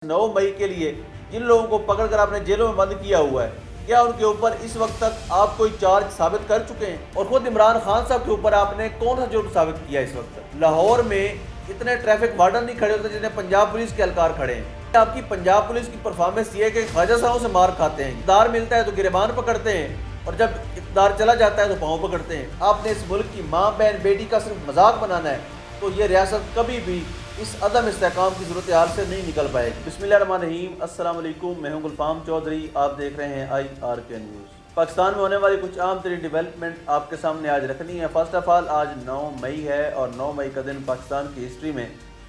9 मई के लिए जिन लोगों को पकड़कर आपने जेलों में बंद किया हुआ है, क्या उनके ऊपर इस वक्त तक आप कोई चार्ज साबित कर चुके हैं? और खुद इमरान खान साहब के ऊपर आपने कौन सा जुर्म साबित किया इस वक्त तक? लाहौर में इतने ट्रैफिक वार्डन नहीं खड़े होते जितने पंजाब पुलिस के एहलकार खड़े हैं। आपकी पंजाब पुलिस की परफॉर्मेंस ये है कि ख्वाजा साहब से मार खाते हैं, इक़्तिदार मिलता है तो गिरबान पकड़ते हैं और जब इक़्तिदार चला जाता है तो पाँव पकड़ते हैं। आपने इस मुल्क की माँ बहन बेटी का सिर्फ मजाक बनाना है तो ये रियासत कभी भी इस अदम इस्तेहकाम की सूरत हाल से नहीं निकल पाएगी। बिस्मिल्लाहिर्रहमानिर्रहीम, अस्सलाम वालेकुम, मैं हूं गुलफाम चौधरी, आप देख रहे हैं IRK न्यूज़। पाकिस्तान में होने वाली कुछ आम तरीन डेवलपमेंट आपके सामने आज रखनी है। फर्स्ट ऑफ ऑल, आज 9 मई है और 9 मई का दिन पाकिस्तान की हिस्ट्री में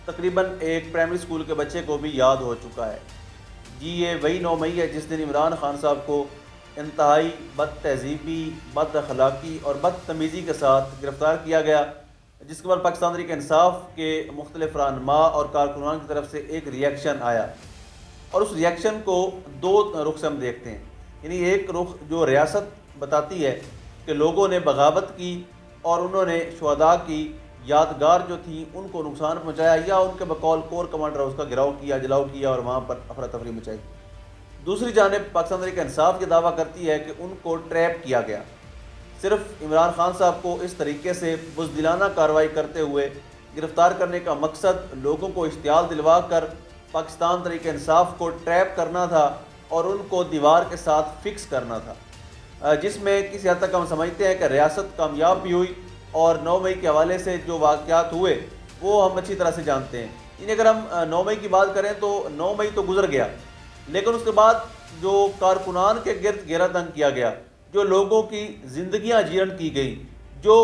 तकरीबन एक प्राइमरी स्कूल के बच्चे को भी याद हो चुका है। जी, ये वही 9 मई है जिस दिन इमरान खान साहब को इंतहाई बद तहजीबी, बद अखलाकी और बदतमीज़ी के साथ गिरफ़्तार किया गया, जिसके बाद पाकिस्तान तहरीक इंसाफ के मुख्तलिफ रहनुमा और कारकुनान की तरफ से एक रिएक्शन आया और उस रिएक्शन को दो रुख से हम देखते हैं। यानी एक रुख जो रियासत बताती है कि लोगों ने बगावत की और उन्होंने शुहदा की यादगार जो थी उनको नुकसान पहुँचाया या उनके बकौल कोर कमांडर उसका गिराव किया, जलाओ किया और वहाँ पर अफरा तफरी मचाई। दूसरी जानिब पाकिस्तान तहरीक इंसाफ की दावा करती है कि उनको ट्रैप किया गया। सिर्फ इमरान खान साहब को इस तरीके से बुज़दिलाना कार्रवाई करते हुए गिरफ़्तार करने का मकसद लोगों को इश्तियाल दिलवा कर पाकिस्तान तहरीक इंसाफ को ट्रैप करना था और उनको दीवार के साथ फिक्स करना था, जिसमें किसी हद तक हम समझते हैं कि रियासत कामयाब भी हुई और 9 मई के हवाले से जो वाक़यात हुए वो हम अच्छी तरह से जानते हैं। यानी अगर हम 9 मई की बात करें तो 9 मई तो गुजर गया, लेकिन उसके बाद जो कारकुनान के गिर्द घेरा तंग किया गया, जो लोगों की ज़िंदगियां जीर्ण की गई, जो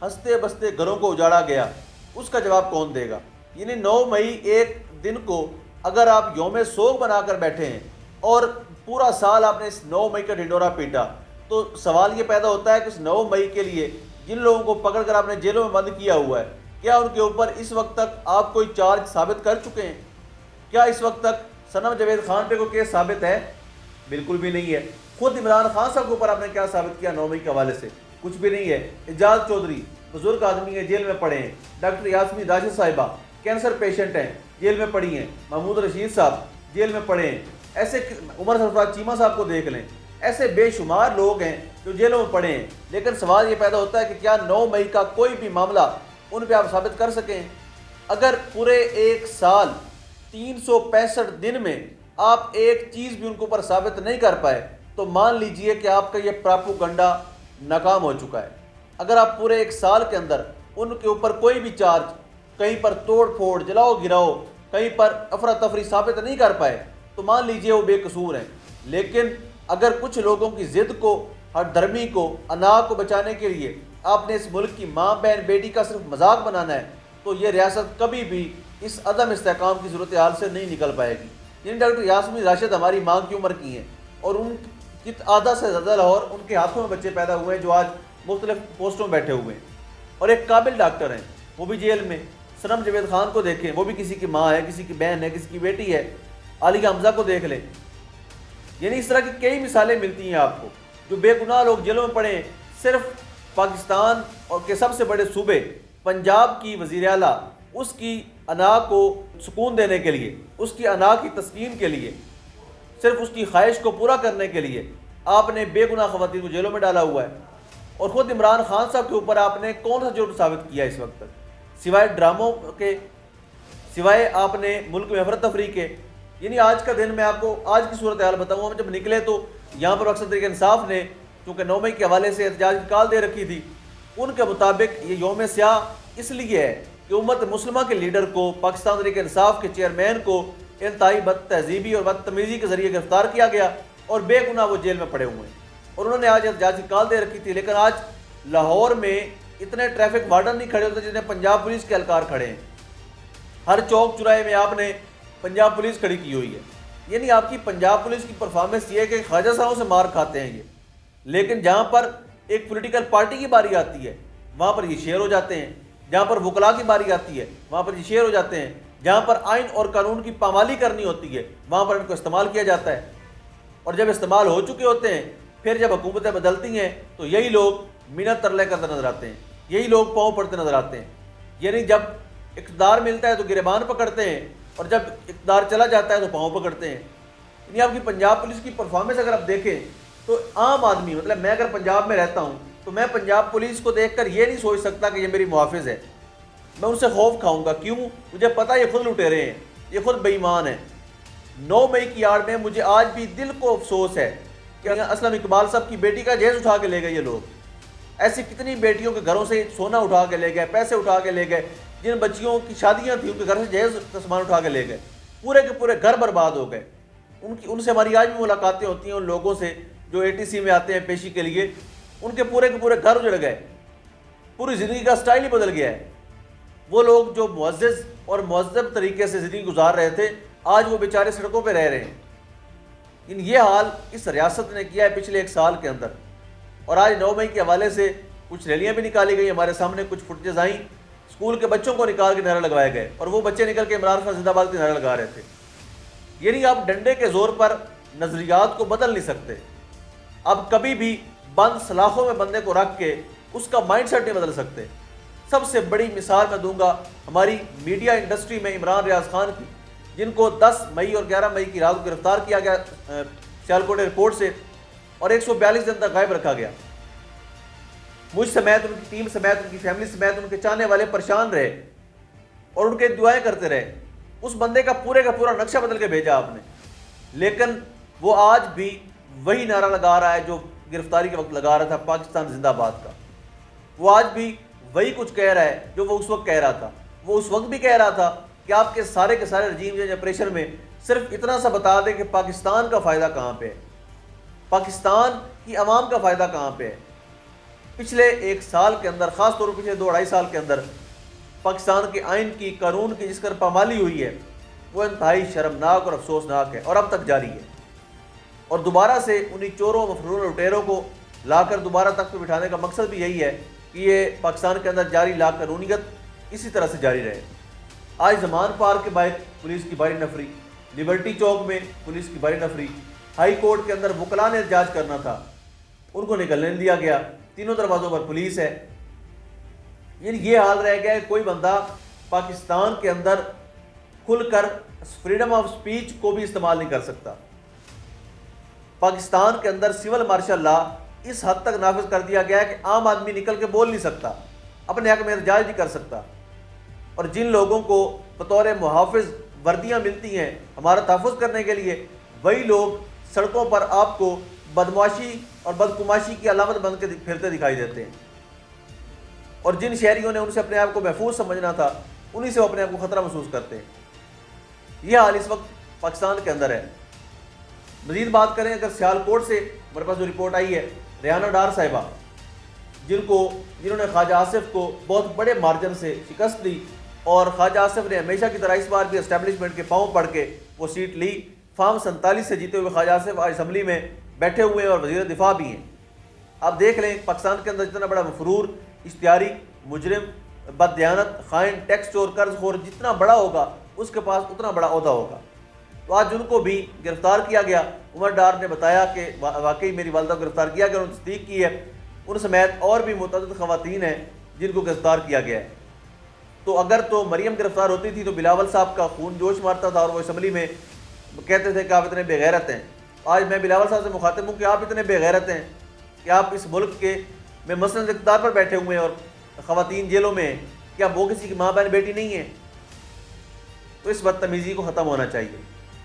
हंसते बसते घरों को उजाड़ा गया, उसका जवाब कौन देगा? यानी 9 मई एक दिन को अगर आप यौम सोग बनाकर बैठे हैं और पूरा साल आपने इस 9 मई का ढिंडोरा पीटा, तो सवाल ये पैदा होता है कि इस 9 मई के लिए जिन लोगों को पकड़कर आपने जेलों में बंद किया हुआ है, क्या उनके ऊपर इस वक्त तक आप कोई चार्ज साबित कर चुके हैं? क्या इस वक्त तक सनम जावेद खान पे कोई केस साबित है? बिल्कुल भी नहीं है। खुद इमरान खान साहब के ऊपर आपने क्या साबित किया 9 मई के हवाले से? कुछ भी नहीं है। एजाज चौधरी बुजुर्ग आदमी है, जेल में पड़े हैं। डॉक्टर यास्मीन राशिद साहिबा कैंसर पेशेंट हैं, जेल में पड़ी हैं। महमूद रशीद साहब जेल में पड़े हैं। ऐसे उमर सरफराज चीमा साहब को देख लें, ऐसे बेशुमार लोग हैं जो जेलों में पड़े हैं। लेकिन सवाल ये पैदा होता है कि क्या 9 मई का कोई भी मामला उन पर आप साबित कर सकें? अगर पूरे एक साल 365 दिन में आप एक चीज़ भी उनके ऊपर साबित नहीं कर पाए तो मान लीजिए कि आपका ये प्रोपेगेंडा नाकाम हो चुका है। अगर आप पूरे एक साल के अंदर उनके ऊपर कोई भी चार्ज, कहीं पर तोड़ फोड़, जलाओ गिराओ, कहीं पर अफरा तफरी साबित नहीं कर पाए तो मान लीजिए वो बेकसूर हैं। लेकिन अगर कुछ लोगों की ज़िद को, हर धर्मी को, अना को बचाने के लिए आपने इस मुल्क की माँ बहन बेटी का सिर्फ मजाक बनाना है तो ये रियासत कभी भी इस अदम इस्तेहकाम की सूरत हाल से नहीं निकल पाएगी। जिन डॉक्टर यास्मीन राशिद हमारी माँ की उम्र की हैं और उनकी आधा से ज़्यादा लाहौर उनके हाथों में बच्चे पैदा हुए हैं जो आज मुख्तलिफ पोस्टों में बैठे हुए हैं और एक काबिल डॉक्टर हैं, वो भी जेल में। सनम जावेद खान को देखें, वो भी किसी की माँ है, किसी की बहन है, किसी की बेटी है। आलिया हमजा को देख लें। यानी इस तरह की कई मिसालें मिलती हैं आपको जो बेगुनाह लोग जेलों में पड़े हैं। सिर्फ पाकिस्तान और के सबसे बड़े सूबे पंजाब की वज़ीर आला उसकी अना को सुकून देने के लिए, उसकी अना की तस्कीन के लिए, सिर्फ उसकी ख्वाहिश को पूरा करने के लिए आपने बेगुनाह ख़वातीन को जेलों में डाला हुआ है। और ख़ुद इमरान खान साहब के ऊपर आपने कौन सा जुर्म साबित किया इस वक्त तक, सिवाय ड्रामों के, सिवाय आपने मुल्क में अफरा तफरी के? यानी आज का दिन मैं आपको आज की सूरत हाल बताऊँ। हम जब निकले तो यहाँ पर अक्सर तरीके इंसाफ ने चूँकि 9 मई के हवाले से एहतजाज की कॉल दे रखी थी, उनके मुताबिक ये यौम स्याह इसलिए है कि उम्मत मुस्लिमा के लीडर को, पाकिस्तान तहरीक इंसाफ के चेयरमैन को इंतहाई बद तहजीबी और बदतमीज़ी के ज़रिए गिरफ्तार किया गया और बेगुनाह वो जेल में पड़े हुए हैं। और उन्होंने आज एहतजाज की कॉल दे रखी थी, लेकिन आज लाहौर में इतने ट्रैफिक वार्डन नहीं खड़े होते जितने पंजाब पुलिस के एहलकार खड़े हैं। हर चौक चौराहे में आपने पंजाब पुलिस खड़ी की हुई है। यानी आपकी पंजाब पुलिस की परफॉर्मेंस ये है कि ख्वाजा साहब से मार खाते हैं ये, लेकिन जहाँ पर एक पॉलिटिकल पार्टी की बारी आती है वहाँ पर ये शेर हो जाते हैं। जहाँ पर वकला की बारी आती है वहाँ पर ये शेर हो जाते हैं। जहाँ पर आइन और कानून की पामाली करनी होती है वहाँ पर इनको इस्तेमाल किया जाता है। और जब इस्तेमाल हो चुके होते हैं, फिर जब हुकूमतें बदलती हैं तो यही लोग मिन्नत तरले करते नजर आते हैं, यही लोग पाँव पड़ते नजर आते हैं। यानी जब इक़्तिदार मिलता है तो गिरबान पकड़ते हैं اور جب اقتدار چلا جاتا ہے تو پاؤں پکڑتے ہیں. یعنی آپ کی پنجاب پولیس کی پرفارمنس اگر آپ دیکھیں تو عام آدمی, مطلب میں اگر پنجاب میں رہتا ہوں تو میں پنجاب پولیس کو دیکھ کر یہ نہیں سوچ سکتا کہ یہ میری محافظ ہے. میں ان سے خوف کھاؤں گا. کیوں؟ مجھے پتہ یہ خود لٹیرے ہیں, یہ خود بے ایمان ہیں. 9 مئی کی آڑ میں مجھے آج بھی دل کو افسوس ہے کہ اسلم اقبال صاحب کی بیٹی کا جہیز اٹھا کے لے گئے یہ لوگ. ایسی کتنی بیٹیوں کے گھروں سے سونا اٹھا کے لے گئے, پیسے اٹھا کے لے گئے, جن بچیوں کی شادیاں تھیں ان کے گھر سے جہیز کا سامان اٹھا کے لے گئے. پورے کے پورے گھر برباد ہو گئے. ان سے ہماری آج بھی ملاقاتیں ہوتی ہیں, ان لوگوں سے جو ATC میں آتے ہیں پیشی کے لیے. ان کے پورے گھر اجڑ گئے, پوری زندگی کا سٹائل ہی بدل گیا ہے. وہ لوگ جو معزز اور مہذب طریقے سے زندگی گزار رہے تھے آج وہ بیچارے سڑکوں پہ رہ رہے ہیں. یہ حال اس ریاست نے کیا ہے پچھلے 1 سال کے اندر. اور آج 9 مئی کے حوالے سے کچھ ریلیاں بھی نکالی گئی, ہمارے سامنے کچھ فوٹیجز آئیں, اسکول کے بچوں کو نکال کے نعرے لگوائے گئے اور وہ بچے نکل کے عمران خان زندہ باد کے نعرے لگا رہے تھے. یعنی آپ ڈنڈے کے زور پر نظریات کو بدل نہیں سکتے. اب کبھی بھی بند سلاخوں میں بندے کو رکھ کے اس کا مائنڈ سیٹ نہیں بدل سکتے. سب سے بڑی مثال میں دوں گا ہماری میڈیا انڈسٹری میں عمران ریاض خان کی, جن کو 10 مئی اور 11 مئی کی رات کو گرفتار کیا گیا سیالکوٹ ایئرپورٹ سے اور 142 دن تک غائب رکھا گیا. مجھ سمیت, ان کی ٹیم سمیت, ان کی فیملی سمیت ان کے چاہنے والے پریشان رہے اور ان کے دعائیں کرتے رہے. اس بندے کا پورا نقشہ بدل کے بھیجا آپ نے, لیکن وہ آج بھی وہی نعرہ لگا رہا ہے جو گرفتاری کے وقت لگا رہا تھا, پاکستان زندہ باد کا. وہ آج بھی وہی کچھ کہہ رہا ہے جو وہ اس وقت کہہ رہا تھا. وہ اس وقت بھی کہہ رہا تھا کہ آپ کے سارے رجیم یا پریشر میں صرف اتنا سا بتا دیں کہ پاکستان کا فائدہ کہاں پہ ہے, پاکستان کی عوام کا فائدہ کہاں پہ ہے. پچھلے 1 سال کے اندر, خاص طور پر پچھلے 2-2.5 سال کے اندر پاکستان کے آئین کی, قانون کی جس پر پامالی ہوئی ہے وہ انتہائی شرمناک اور افسوسناک ہے اور اب تک جاری ہے. اور دوبارہ سے انہی چوروں, مفرور, لٹیروں کو لا کر دوبارہ تخت پہ بٹھانے کا مقصد بھی یہی ہے کہ یہ پاکستان کے اندر جاری لا قانونیت اسی طرح سے جاری رہے. آج زمان پارک کے باہر پولیس کی بھاری نفری, لبرٹی چوک میں پولیس کی بھاری نفری, ہائی کورٹ کے اندر وکلاء نے احتجاج کرنا تھا, ان کو نکلنے نہیں دیا گیا, تینوں دروازوں پر پولیس ہے. یعنی یہ حال رہ گیا ہے کوئی بندہ پاکستان کے اندر کھل کر فریڈم آف سپیچ کو بھی استعمال نہیں کر سکتا. پاکستان کے اندر سول مارشل لا اس حد تک نافذ کر دیا گیا ہے کہ عام آدمی نکل کے بول نہیں سکتا, اپنے حق میں احتجاج نہیں کر سکتا. اور جن لوگوں کو بطور محافظ وردیاں ملتی ہیں ہمارا تحفظ کرنے کے لیے, وہی لوگ سڑکوں پر آپ کو بدمعاشی اور بدکماشی کی علامت بن کے پھرتے دکھائی دیتے ہیں. اور جن شہریوں نے ان سے اپنے آپ کو محفوظ سمجھنا تھا انہی سے وہ اپنے آپ کو خطرہ محسوس کرتے ہیں. یہ حال اس وقت پاکستان کے اندر ہے. مزید بات کریں اگر سیالکوٹ سے ہمارے پاس جو رپورٹ آئی ہے, ریحانہ ڈار صاحبہ جنہوں نے خواجہ آصف کو بہت بڑے مارجن سے شکست دی, اور خواجہ آصف نے ہمیشہ کی طرح اس بار بھی اسٹیبلشمنٹ کے پاؤں پڑھ کے وہ سیٹ لی. فارم 47 سے جیتے ہوئے خواجہ آصف آج اسمبلی میں بیٹھے ہوئے ہیں اور وزیر دفاع بھی ہیں. آپ دیکھ لیں پاکستان کے اندر جتنا بڑا مفرور, اشتہاری, مجرم, بددیانت, خائن, ٹیکس چور, قرض خور جتنا بڑا ہوگا اس کے پاس اتنا بڑا عہدہ ہوگا. تو آج ان کو بھی گرفتار کیا گیا. عمر ڈار نے بتایا کہ واقعی میری والدہ کو گرفتار کیا گیا, انہوں نے تصدیق کی ہے. ان سمیت اور بھی متعدد خواتین ہیں جن کو گرفتار کیا گیا ہے. تو اگر تو مریم گرفتار ہوتی تھی تو بلاول صاحب کا خون جوش مارتا تھا اور وہ اسمبلی میں کہتے تھے کہ آپ اتنے بے غیرت ہیں. آج میں بلاول صاحب سے مخاطب ہوں کہ آپ اتنے بے غیرت ہیں کہ آپ اس ملک کے میں مسند اقتدار پر بیٹھے ہوئے ہیں اور خواتین جیلوں میں ہیں, کیا وہ کسی کی ماں بہن بیٹی نہیں ہیں؟ تو اس بدتمیزی کو ختم ہونا چاہیے.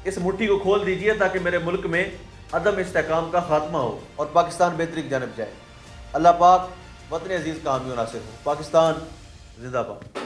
اس مٹھی کو کھول دیجئے تاکہ میرے ملک میں عدم استحکام کا خاتمہ ہو اور پاکستان بہتری کی جانب جائے. اللہ پاک وطن عزیز کا حامی و ناصر ہو. پاکستان زندہ باد.